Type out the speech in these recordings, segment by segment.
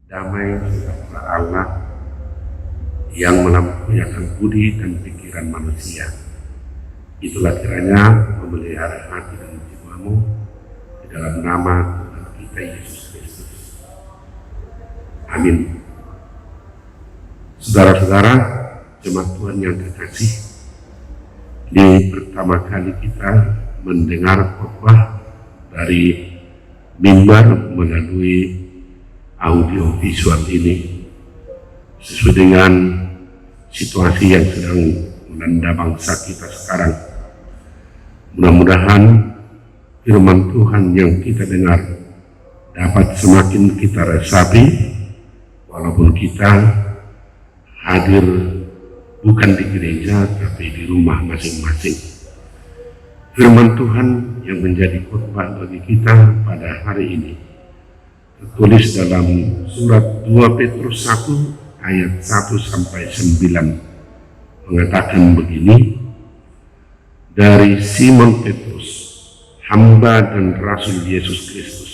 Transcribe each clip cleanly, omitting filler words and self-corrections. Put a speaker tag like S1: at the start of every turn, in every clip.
S1: damai sejahtera Allah yang melampaui akal budi dan pikiran manusia. Itulah kiranya memelihara hati dan jiwamu di dalam nama Tuhan kita Yesus Kristus. Amin. Saudara-saudara, jemaat Tuhan yang terkasih, ini pertama kali kita mendengar khotbah dari mimbar melalui audio visual ini, sesuai dengan situasi yang sedang melanda bangsa kita sekarang. Mudah-mudahan firman Tuhan yang kita dengar dapat semakin kita resapi, walaupun kita hadir bukan di gereja tapi di rumah masing-masing. Firman Tuhan yang menjadi khotbah bagi kita pada hari ini tertulis dalam surat 2 Petrus 1 ayat 1-9 mengatakan begini: dari Simon Petrus, hamba dan rasul Yesus Kristus,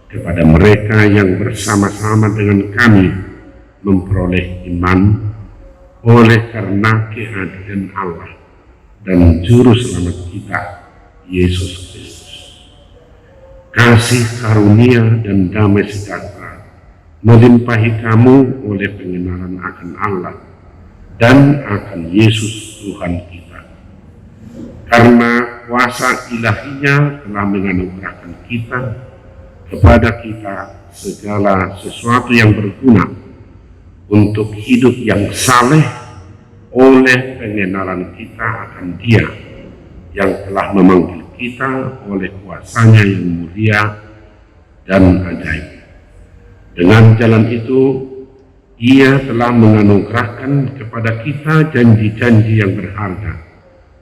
S1: kepada mereka yang bersama-sama dengan kami memperoleh iman oleh karena kehadiran Allah dan Juru Selamat kita, Yesus Kristus. Kasih karunia dan damai sejahtera melimpahi kamu oleh pengenalan akan Allah dan akan Yesus Tuhan kita. Karena kuasa ilahinya telah menganugerahkan kita kepada kita segala sesuatu yang berguna untuk hidup yang saleh oleh pengenalan kita akan Dia yang telah memanggil kita oleh kuasanya yang mulia dan ajaib. Dengan jalan itu, Ia telah menganugerahkan kepada kita janji-janji yang berharga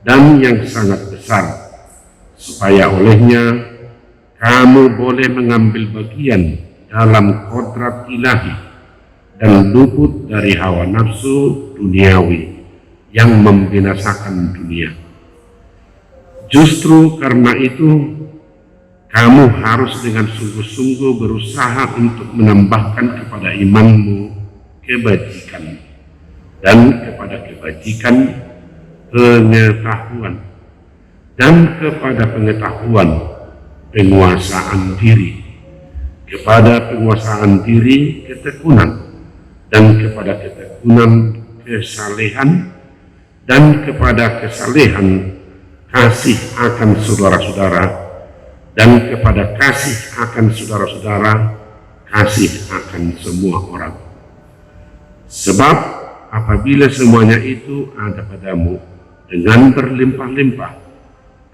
S1: dan yang sangat besar, supaya olehnya kamu boleh mengambil bagian dalam kodrat ilahi dan luput dari hawa nafsu duniawi yang membinasakan dunia. Justru karena itu, kamu harus dengan sungguh-sungguh berusaha untuk menambahkan kepada imanmu kebajikan, dan kepada kebajikan pengetahuan, dan kepada pengetahuan penguasaan diri, kepada penguasaan diri ketekunan, dan kepada ketekunan kesalehan, dan kepada kesalehan kasih akan saudara-saudara, dan kepada kasih akan saudara-saudara kasih akan semua orang. Sebab apabila semuanya itu ada padamu dengan berlimpah-limpah,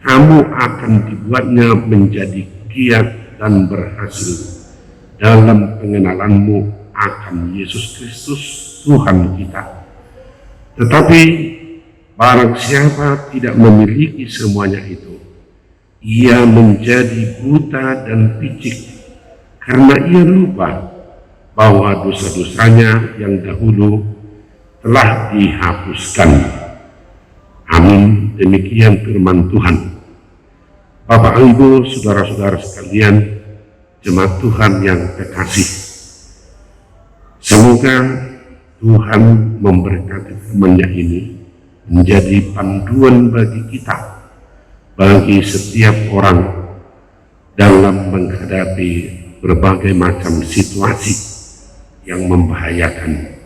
S1: kamu akan dibuatnya menjadi giat dan berhasil dalam pengenalanmu akan Yesus Kristus Tuhan kita. Tetapi barang siapa tidak memiliki semuanya itu, ia menjadi buta dan picik karena ia lupa bahwa dosa-dosanya yang dahulu telah dihapuskan. Amin. Demikian firman Tuhan. Bapak, Ibu, saudara-saudara sekalian, jemaat Tuhan yang terkasih, semoga Tuhan memberkati firman-Nya ini menjadi panduan bagi kita, bagi setiap orang dalam menghadapi berbagai macam situasi yang membahayakan.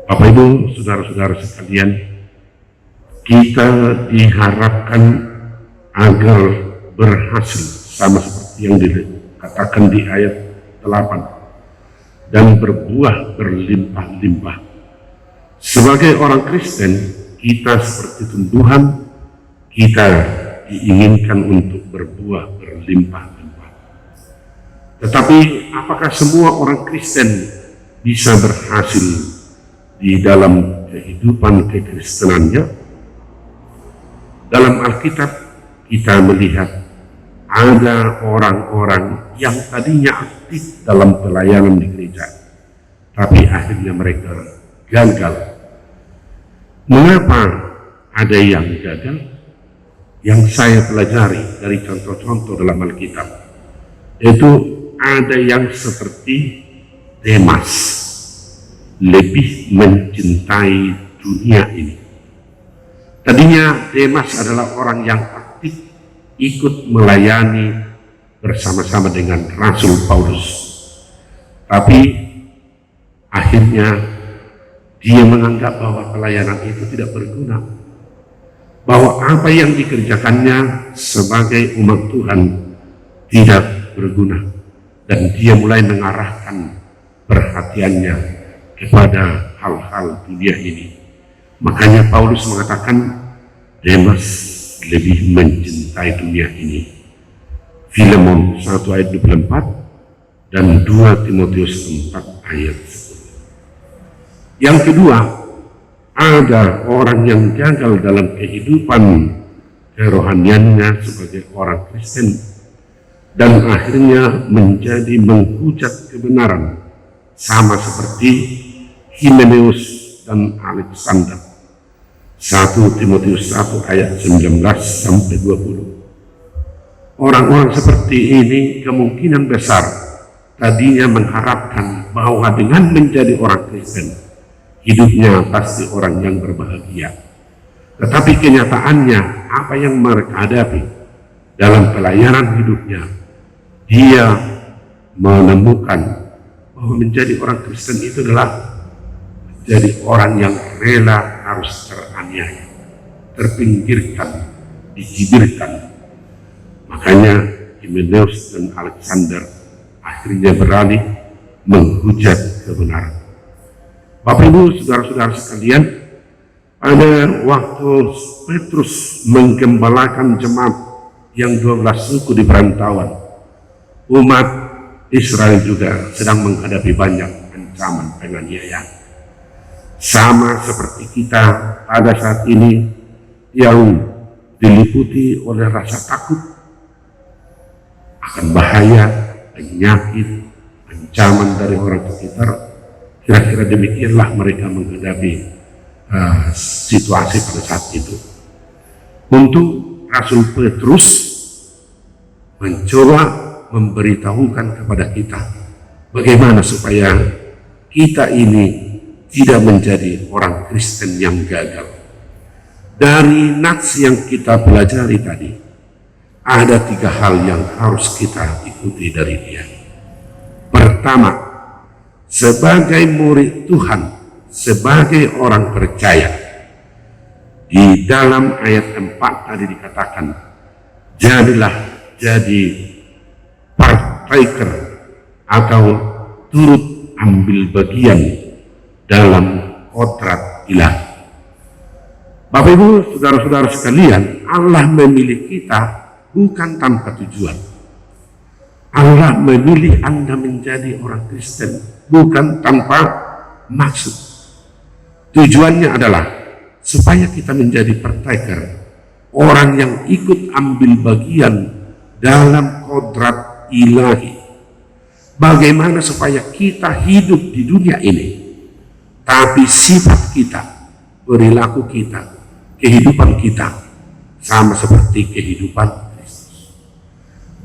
S1: Bapak, Ibu, saudara-saudara sekalian, kita diharapkan agar berhasil sama seperti yang dikatakan di ayat 8, dan berbuah berlimpah-limpah. Sebagai orang Kristen, kita seperti tumbuhan, kita diinginkan untuk berbuah berlimpah-limpah. Tetapi apakah semua orang Kristen bisa berhasil di dalam kehidupan kekristenannya? Dalam Alkitab kita melihat ada orang-orang yang tadinya aktif dalam pelayanan di gereja, tapi akhirnya mereka gagal. Mengapa ada yang gagal? Yang saya pelajari dari contoh-contoh dalam Alkitab, yaitu ada yang seperti Demas, lebih mencintai dunia ini. Tadinya Demas adalah orang yang aktif ikut melayani bersama-sama dengan Rasul Paulus, tapi akhirnya dia menganggap bahwa pelayanan itu tidak berguna, bahwa apa yang dikerjakannya sebagai umat Tuhan tidak berguna, dan dia mulai mengarahkan perhatiannya kepada hal-hal dunia ini. Makanya Paulus mengatakan Demas lebih mencintai dunia ini. Filemon 1 ayat 24 dan 2 Timotius 4 ayat 10. Yang kedua, ada orang yang gagal dalam kehidupan kerohaniannya sebagai orang Kristen dan akhirnya menjadi menghujat kebenaran, sama seperti Himeneus dan Alexander. 1 Timotius 1 ayat 19 sampai 20. Orang-orang seperti ini kemungkinan besar tadinya mengharapkan bahwa dengan menjadi orang Kristen, hidupnya pasti orang yang berbahagia. Tetapi kenyataannya, apa yang mereka hadapi dalam pelayanan hidupnya, dia menemukan bahwa menjadi orang Kristen itu adalah menjadi orang yang rela harus teraniaya, terpinggirkan, dicibirkan. Makanya Himeneus dan Alexander akhirnya beralih menghujat kebenaran. Bapak Ibu, saudara-saudara sekalian, pada waktu Petrus menggembalakan jemaat yang 12 suku di perantauan, umat Israel juga sedang menghadapi banyak ancaman penganiayaan. Sama seperti kita pada saat ini yang diliputi oleh rasa takut akan bahaya, penyakit, ancaman dari orang sekitar. Kira-kira demikianlah mereka menghadapi situasi pada saat itu. Untuk Rasul Petrus mencoba memberitahukan kepada kita bagaimana supaya kita ini tidak menjadi orang Kristen yang gagal. Dari nats yang kita pelajari tadi, ada 3 hal yang harus kita ikuti dari dia. Pertama, sebagai murid Tuhan, sebagai orang percaya, di dalam ayat 4 tadi dikatakan, jadilah jadi partaker atau turut ambil bagian dalam kodrat ilahi. Bapak Ibu, saudara-saudara sekalian, Allah memilih kita bukan tanpa tujuan. Allah memilih Anda menjadi orang Kristen bukan tanpa maksud. Tujuannya adalah supaya kita menjadi partaker, orang yang ikut ambil bagian dalam kodrat ilahi. Bagaimana supaya kita hidup di dunia ini, tapi sifat kita, perilaku kita, kehidupan kita sama seperti kehidupan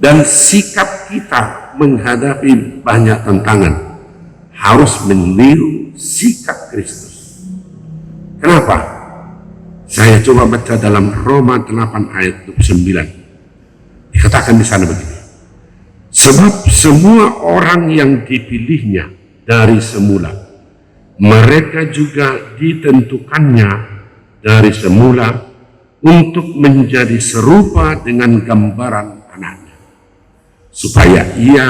S1: dan sikap kita menghadapi banyak tantangan harus meniru sikap Kristus. Kenapa? Saya coba baca dalam Roma 8 ayat 29. Dikatakan di sana begini. Sebab semua orang yang dipilihnya dari semula, mereka juga ditentukannya dari semula untuk menjadi serupa dengan gambaran anaknya, supaya ia,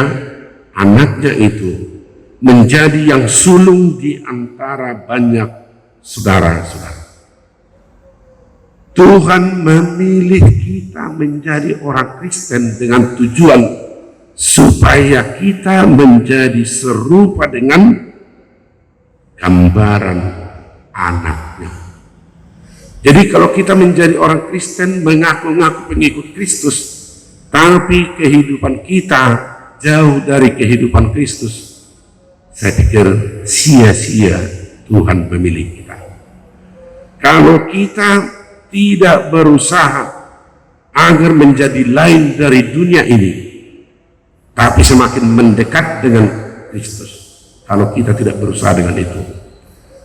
S1: anaknya itu, menjadi yang sulung di antara banyak saudara-saudara. Tuhan memilih kita menjadi orang Kristen dengan tujuan supaya kita menjadi serupa dengan gambaran anaknya. Jadi kalau kita menjadi orang Kristen, mengaku-ngaku pengikut Kristus, tapi kehidupan kita jauh dari kehidupan Kristus, saya pikir sia-sia Tuhan memilih kita. Kalau kita tidak berusaha agar menjadi lain dari dunia ini, tapi semakin mendekat dengan Kristus. Kalau kita tidak berusaha dengan itu,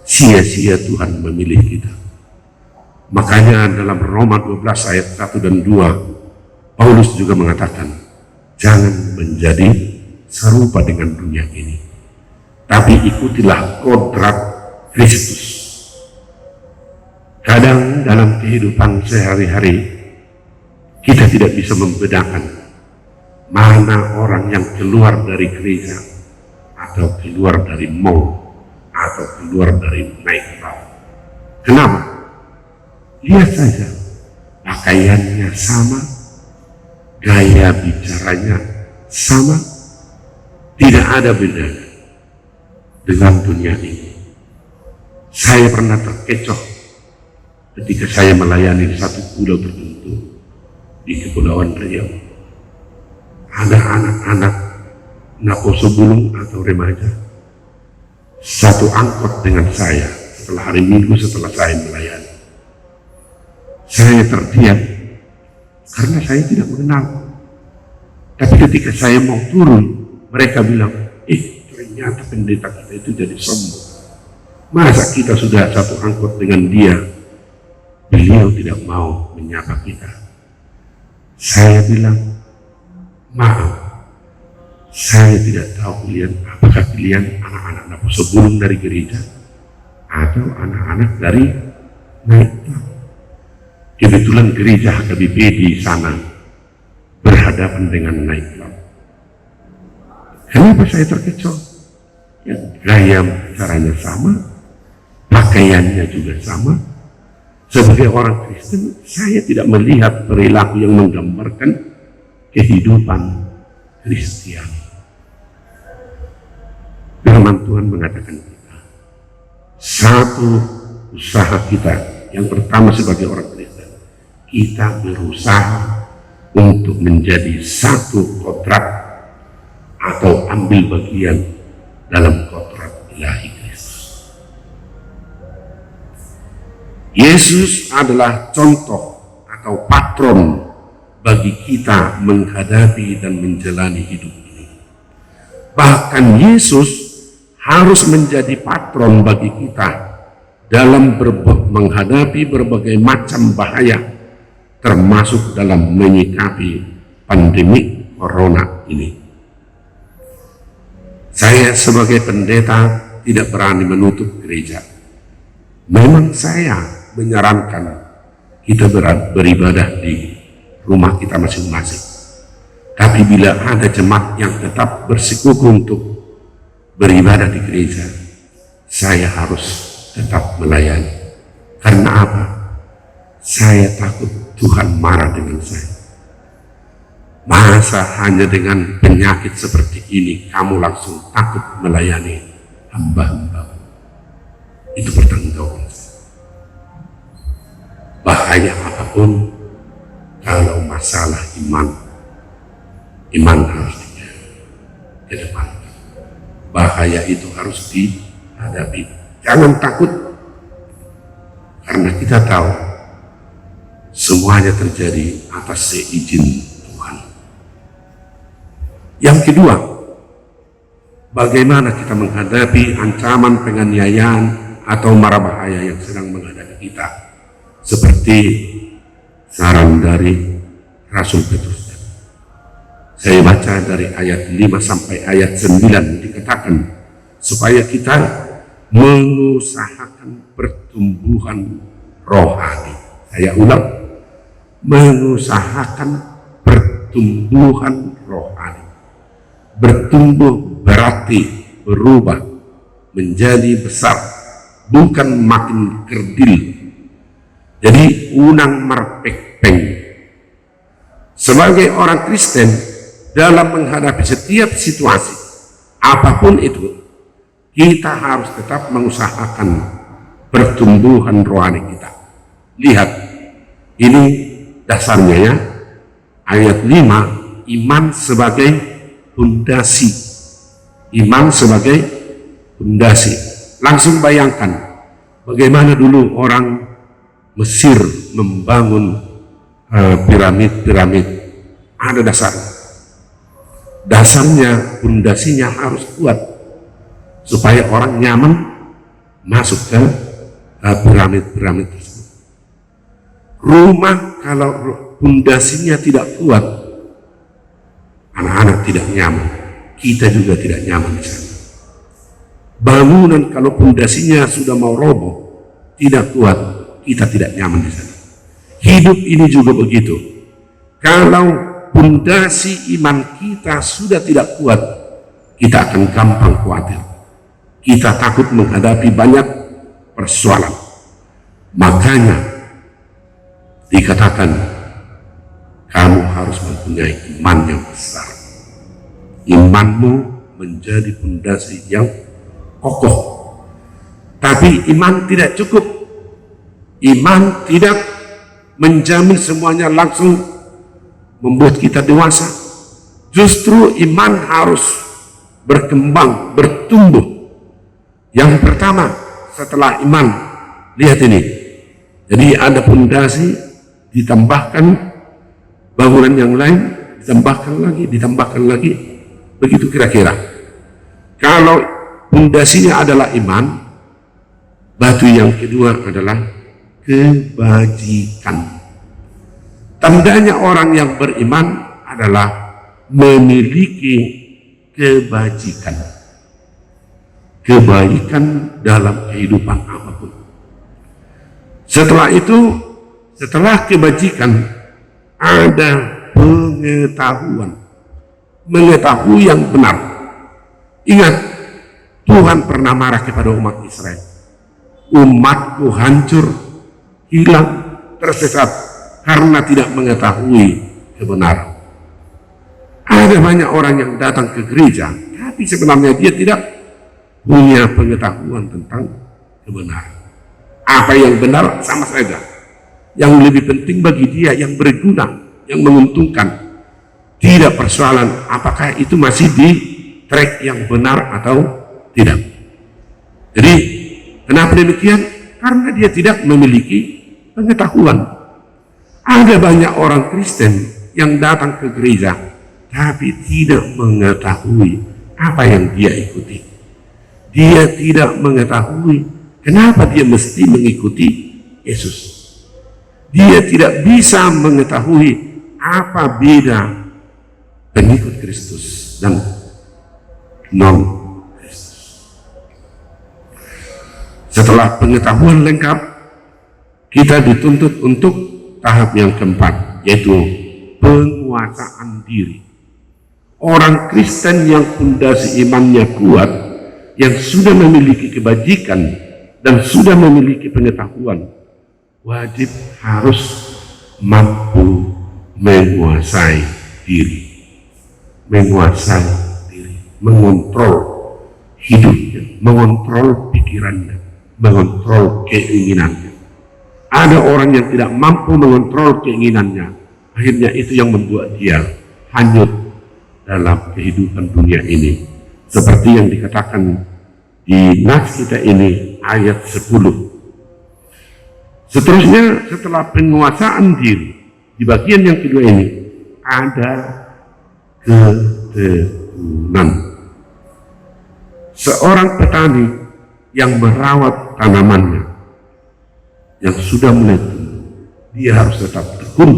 S1: sia-sia Tuhan memilih kita. Makanya dalam Roma 12 ayat 1 dan 2, Paulus juga mengatakan, jangan menjadi serupa dengan dunia ini, tapi ikutilah kodrat Kristus. Kadang dalam kehidupan sehari-hari kita tidak bisa membedakan mana orang yang keluar dari gereja atau keluar dari mall atau keluar dari nightclub. Kenapa? Lihat saja, pakaiannya sama, gaya bicaranya sama, tidak ada beda dengan dunia ini. Saya pernah terkecoh ketika saya melayani satu pulau tertentu di Kepulauan Riau. Ada anak-anak Naposo Bulung atau remaja satu angkot dengan saya setelah hari Minggu setelah saya melayani. Saya terdiam karena saya tidak mengenal. Tapi ketika saya mau turun, mereka bilang, ternyata pendeta kita itu jadi sombong. Masa kita sudah satu angkot dengan dia, beliau tidak mau menyapa kita. Saya bilang, maaf, saya tidak tahu apakah kalian anak-anak Naposo Bulung dari gereja atau anak-anak dari nightclub. Kebetulan gereja HKBP di sana berhadapan dengan nightclub. Kenapa saya terkecoh? Ya, gaya caranya sama, pakaiannya juga sama. Sebagai orang Kristen, saya tidak melihat perilaku yang menggambarkan kehidupan Kristiani. Firman Tuhan mengatakan kita, satu usaha kita, yang pertama sebagai orang Kristen, kita berusaha untuk menjadi satu kodrat atau ambil bagian dalam kodrat ilahi Kristus. Yesus adalah contoh atau patron bagi kita menghadapi dan menjalani hidup ini. Bahkan Yesus harus menjadi patron bagi kita dalam menghadapi berbagai macam bahaya, termasuk dalam menyikapi pandemi corona ini. Saya sebagai pendeta tidak berani menutup gereja. Memang saya menyarankan kita beribadah di rumah kita masing-masing. Tapi bila ada jemaat yang tetap bersikukuh untuk beribadah di gereja, saya harus tetap melayani. Karena apa? Saya takut Tuhan marah dengan saya. Masa hanya dengan penyakit seperti ini kamu langsung takut melayani hamba-hamba? Itu pertanggungjawaban. Bahaya apapun, kalau masalah iman harus dikedepankan. Bahaya itu harus dihadapi. Jangan takut, karena kita tahu semuanya terjadi atas seizin Tuhan. Yang kedua, bagaimana kita menghadapi ancaman penganiayaan atau mara bahaya yang sedang menghadapi kita, seperti saran dari Rasul Petrus. Saya baca dari ayat 5 sampai ayat 9, dikatakan supaya kita mengusahakan pertumbuhan rohani. Saya ulang, mengusahakan pertumbuhan rohani. Bertumbuh berarti berubah menjadi besar, bukan makin kerdil. Jadi unang marpekpeng. Sebagai orang Kristen, dalam menghadapi setiap situasi apapun itu, kita harus tetap mengusahakan pertumbuhan rohani kita. Lihat, ini dasarnya ya, ayat 5, iman sebagai pondasi. Iman sebagai pondasi. Langsung bayangkan bagaimana dulu orang Mesir membangun piramid-piramid, ada dasar. dasarnya, pondasinya harus kuat supaya orang nyaman masuk ke piramid tersebut. Rumah kalau pondasinya tidak kuat, anak-anak tidak nyaman, kita juga tidak nyaman di sana. Bangunan kalau pondasinya sudah mau roboh, tidak kuat, kita tidak nyaman di sana. Hidup ini juga begitu. Kalau pondasi iman kita sudah tidak kuat, kita akan gampang khawatir. Kita takut menghadapi banyak persoalan. Makanya dikatakan kamu harus mempunyai iman yang besar. Imanmu menjadi pondasi yang kokoh. Tapi iman tidak cukup. Iman tidak menjamin semuanya langsung membuat kita dewasa. Justru iman harus berkembang, bertumbuh. Yang pertama setelah iman, lihat ini. Jadi ada pondasi, ditambahkan bangunan yang lain, ditambahkan lagi. Begitu kira-kira. Kalau pondasinya adalah iman, batu yang kedua adalah kebajikan. Tandanya orang yang beriman adalah memiliki kebajikan. Kebaikan dalam kehidupan apapun. Setelah itu, setelah kebajikan, ada pengetahuan. Mengetahui yang benar. Ingat, Tuhan pernah marah kepada umat Israel. Umatku hancur, hilang, tersesat karena tidak mengetahui kebenaran. Ada banyak orang yang datang ke gereja, tapi sebenarnya dia tidak punya pengetahuan tentang kebenaran. Apa yang benar sama saja. Yang lebih penting bagi dia, yang berguna, yang menguntungkan. Tidak persoalan apakah itu masih di track yang benar atau tidak. Jadi kenapa demikian? Karena dia tidak memiliki pengetahuan. Ada banyak orang Kristen yang datang ke gereja tapi tidak mengetahui apa yang dia ikuti. Dia tidak mengetahui kenapa dia mesti mengikuti Yesus. Dia tidak bisa mengetahui apa beda pengikut Kristus dan non-Kristus. Setelah pengetahuan lengkap, kita dituntut untuk tahap yang keempat, yaitu penguasaan diri. Orang Kristen yang pondasi imannya kuat, yang sudah memiliki kebajikan dan sudah memiliki pengetahuan, wajib harus mampu menguasai diri. Menguasai diri, mengontrol hidupnya, mengontrol pikirannya, mengontrol keinginannya. Ada orang yang tidak mampu mengontrol keinginannya, akhirnya itu yang membuat dia hanyut dalam kehidupan dunia ini. Seperti yang dikatakan di nas kita ini, ayat 10. Seterusnya, setelah penguasaan diri, di bagian yang kedua ini, ada ketekunan. Seorang petani yang merawat tanamannya yang sudah mulai tumbuh, dia harus tetap tekun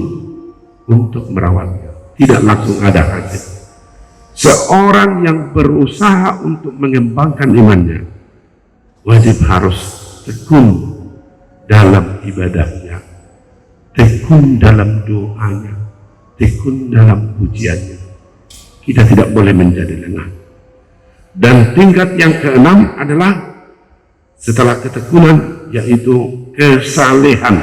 S1: untuk merawatnya, tidak langsung ada hasil. Seorang yang berusaha untuk mengembangkan imannya wajib harus tekun dalam ibadahnya, tekun dalam doanya, tekun dalam pujiannya. Kita tidak boleh menjadi lengah. Dan tingkat yang keenam adalah setelah ketekunan, yaitu kesalehan.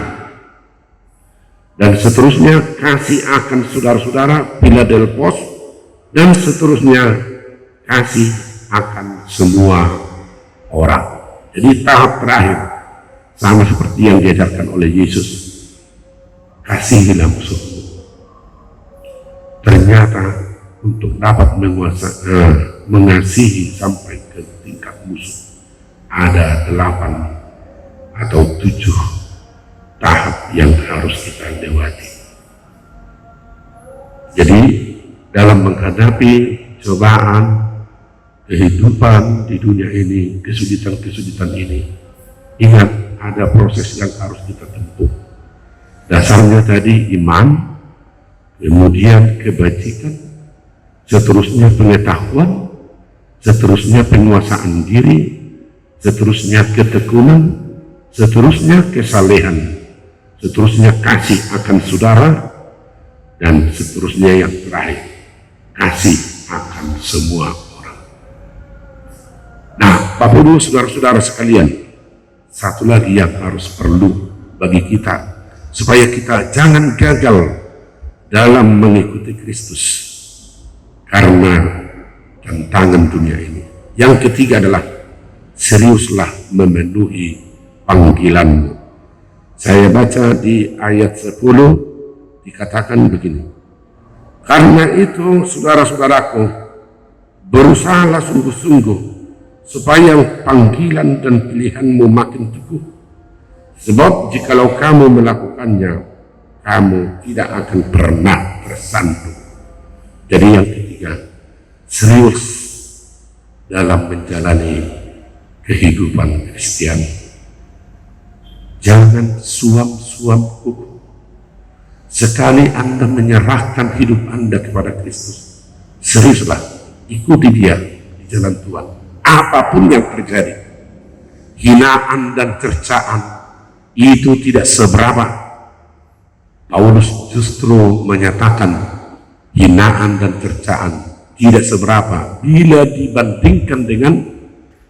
S1: Dan seterusnya kasih akan saudara-saudara, Philadelphos, dan seterusnya kasih akan semua orang. Jadi tahap terakhir sama seperti yang diajarkan oleh Yesus, kasihilah musuhmu. Ternyata untuk dapat mengasihi sampai ke tingkat musuh, ada 8 atau 7 tahap yang harus kita lewati. Jadi dalam menghadapi cobaan, kehidupan di dunia ini, kesulitan-kesulitan ini, ingat ada proses yang harus kita tempuh. Dasarnya tadi iman, kemudian kebajikan, seterusnya pengetahuan, seterusnya penguasaan diri, seterusnya ketekunan, seterusnya kesalehan, seterusnya kasih akan saudara, dan seterusnya yang terakhir, kasih akan semua orang. Nah, Bapak Ibu, saudara-saudara sekalian, satu lagi yang harus perlu bagi kita, supaya kita jangan gagal dalam mengikuti Kristus karena tantangan dunia ini. Yang ketiga adalah seriuslah memenuhi panggilanmu. Saya baca di ayat 10 dikatakan begini, karena itu saudara-saudaraku, berusahalah sungguh-sungguh supaya panggilan dan pilihanmu makin teguh. Sebab jikalau kamu melakukannya, kamu tidak akan pernah tersandung. Jadi yang ketiga, serius dalam menjalani kehidupan Kristiani. Jangan suam-suam kuku. Sekali Anda menyerahkan hidup Anda kepada Kristus, seriuslah, ikuti Dia di jalan Tuhan. Apapun yang terjadi, hinaan dan cercaan itu tidak seberapa. Paulus justru menyatakan hinaan dan cercaan tidak seberapa bila dibandingkan dengan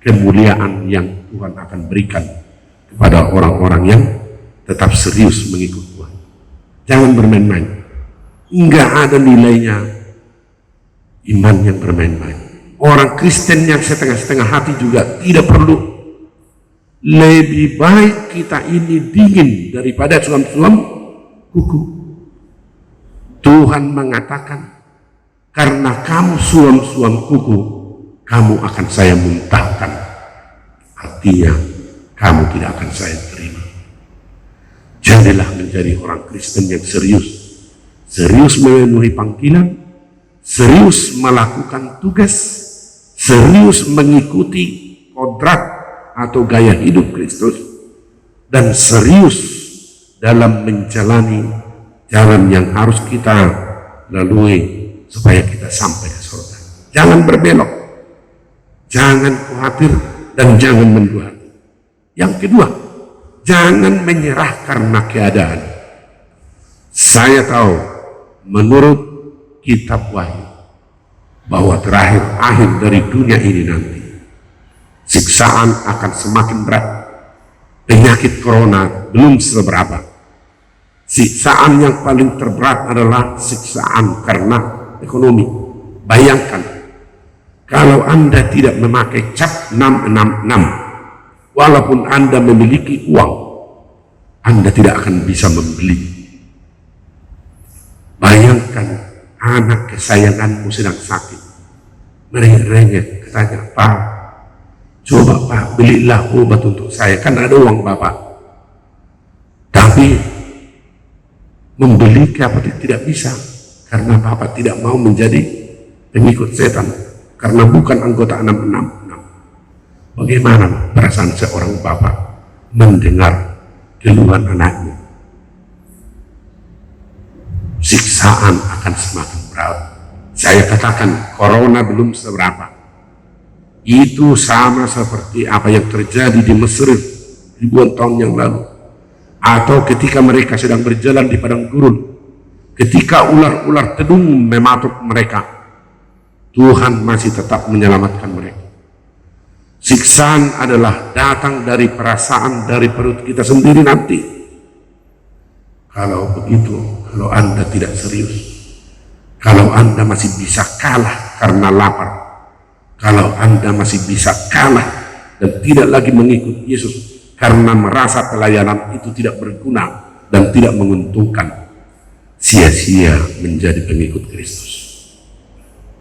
S1: kemuliaan yang Tuhan akan berikan kepada orang-orang yang tetap serius mengikut Tuhan. Jangan bermain-main. Enggak ada nilainya iman yang bermain-main. Orang Kristen yang setengah-setengah hati juga tidak perlu. Lebih baik kita ini dingin daripada suam-suam kuku. Tuhan mengatakan, karena kamu suam-suam kuku, kamu akan saya muntahkan. Artinya, kamu tidak akan saya terima. Jadilah menjadi orang Kristen yang serius. Serius memenuhi panggilan, serius melakukan tugas, serius mengikuti kodrat atau gaya hidup Kristus, dan serius dalam menjalani jalan yang harus kita lalui supaya kita sampai ke surga. Jangan berbelok, jangan khawatir, dan jangan mendua hati. Yang kedua, jangan menyerah karena keadaan. Saya tahu menurut kitab Wahyu bahwa terakhir akhir dari dunia ini nanti siksaan akan semakin berat. Penyakit corona belum seberapa. Siksaan yang paling terberat adalah siksaan karena ekonomi. Bayangkan kalau Anda tidak memakai cap 666, walaupun Anda memiliki uang, Anda tidak akan bisa membeli. Bayangkan anak kesayanganmu sedang sakit, merengek-rengek, katanya, Pak, coba Pak, belilah obat untuk saya, kan ada uang Bapak. Tapi membeli tidak bisa, karena Bapak tidak mau menjadi pengikut setan, karena bukan anggota 666. Bagaimana perasaan seorang Bapak mendengar keluhan anaknya? Siksaan akan semakin berat. Saya katakan, corona belum seberapa. Itu sama seperti apa yang terjadi di Mesir ribuan tahun yang lalu, atau ketika mereka sedang berjalan di padang gurun, ketika ular-ular tedung mematuk mereka, Tuhan masih tetap menyelamatkan mereka. Siksaan adalah datang dari perasaan, dari perut kita sendiri nanti. Kalau begitu, kalau Anda tidak serius, kalau Anda masih bisa kalah karena lapar, kalau Anda masih bisa kalah dan tidak lagi mengikut Yesus karena merasa pelayanan itu tidak berguna dan tidak menguntungkan, sia-sia menjadi pengikut Kristus.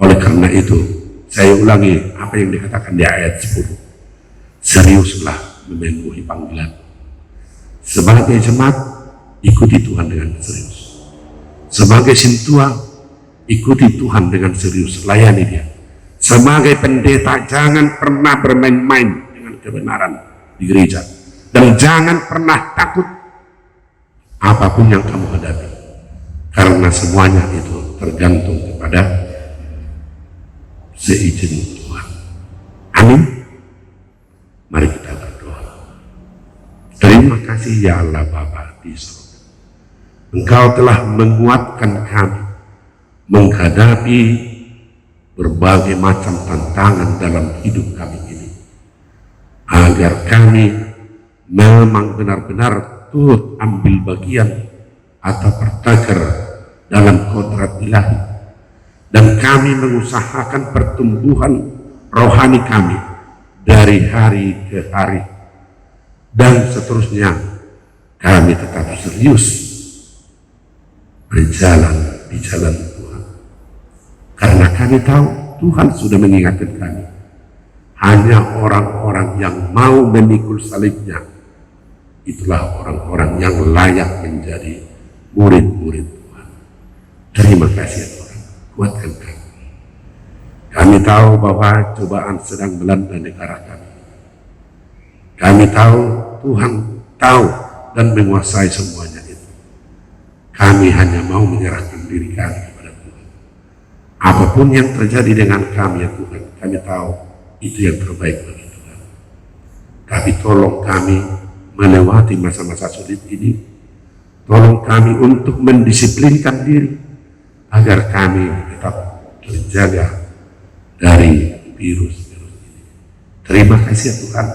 S1: Oleh karena itu, saya ulangi apa yang dikatakan di ayat 10. Seriuslah memenuhi panggilan. Sebagai jemaat, ikuti Tuhan dengan serius. Sebagai sintua, ikuti Tuhan dengan serius, layani Dia. Sebagai pendeta, jangan pernah bermain-main dengan kebenaran di gereja. Dan jangan pernah takut apapun yang kamu hadapi. Karena semuanya itu tergantung kepada seizin Tuhan. Amin. Mari kita berdoa. Terima kasih ya Allah Bapa di surga. Engkau telah menguatkan kami menghadapi berbagai macam tantangan dalam hidup kami ini, agar kami memang benar-benar turut ambil bagian atau bertaker dalam kodrat ilahi, dan kami mengusahakan pertumbuhan rohani kami dari hari ke hari, dan seterusnya kami tetap serius berjalan di jalan Tuhan. Karena kami tahu Tuhan sudah mengingatkan kami, hanya orang-orang yang mau memikul salibnya, itulah orang-orang yang layak menjadi murid-murid Tuhan. Terima kasih ya Tuhan, kuatkan kami. Kami tahu bahwa cobaan sedang melanda negara kami. Kami tahu Tuhan tahu dan menguasai semuanya itu. Kami hanya mau menyerahkan diri kami kepada Tuhan. Apapun yang terjadi dengan kami ya Tuhan, kami tahu itu yang terbaik bagi Tuhan. Tapi tolong kami melewati masa-masa sulit ini. Tolong kami untuk mendisiplinkan diri agar kami tetap terjaga dari virus-virus ini. Terima kasih ya Tuhan.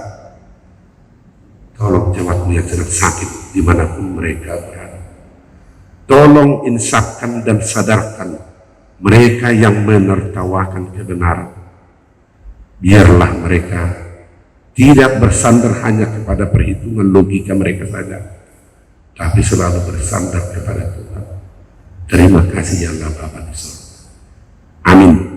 S1: Tolong jemaatmu yang sedang sakit dimanapun mereka berada. Tolong insafkan dan sadarkan mereka yang menertawakan kebenaran. Biarlah mereka tidak bersandar hanya kepada perhitungan logika mereka saja, tapi selalu bersandar kepada Tuhan. Terima kasih ya Allah Bapa di surga. Amin.